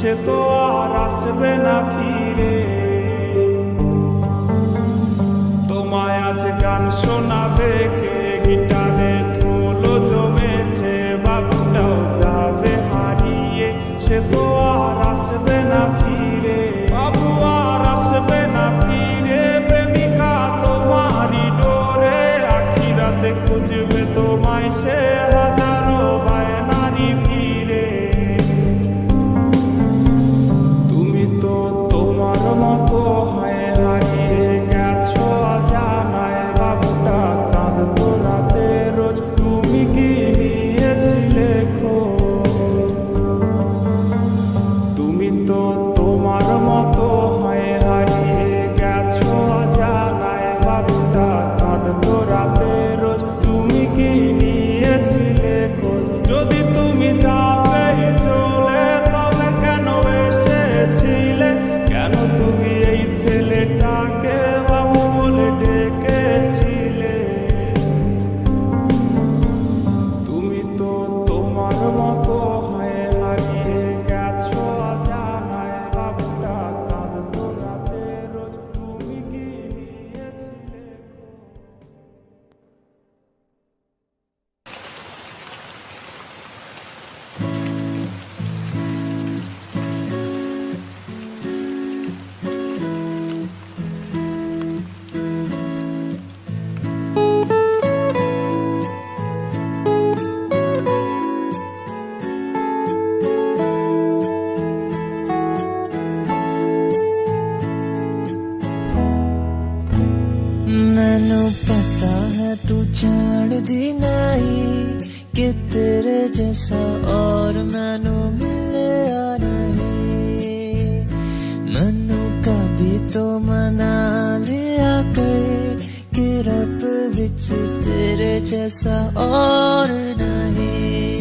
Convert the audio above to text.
সে তো আর আসবে না ফিরে। তোমায় আজ গান শোনাবে কে, গিটারে ধুলো জমেছে, বাবুটাও যাবে হারিয়ে, সে তো আর আসবে না ফিরে। বাবু আর আসবে না ফিরে, প্রেমিকা তোমারই ডোরে, আখিরাতে খুঁজবে তোমায় সে হাজারো বায়নারি ভিড়ে। তুমি তো তোমার মতো হয়ে হারিয়ে গেছো অজানায়, বাবুটা কাঁদতো রাতে রোজ, তুমি কি নিয়েছিলে খোঁজ? তুমি তো তোমার মতো হয়ে হারিয়ে গেছো অজানায়, বাবুটা কাঁদতো রাতে রোজ, তুমি কি নিয়েছিলে খোঁজ? যদি তুমি যাবে চলে তবে কেন এসেছিলে, কেন তুমি এই ছেলেটাকে বাবু বলে ডেকেছিলে? তুমি তো তোমার মতো হয়ে হারিয়ে গেছো অজানায়, বাবুটা কাঁদতো রাতে রোজ, তুমি কি নিয়েছিলে খোঁজ? मैनू पता है तू जानदी नहीं कि तेरे जैसा और मैनू मिलया नहीं। मैनू कभी तो मना लिया कर कि रब विच तेरे जैसा और नहीं।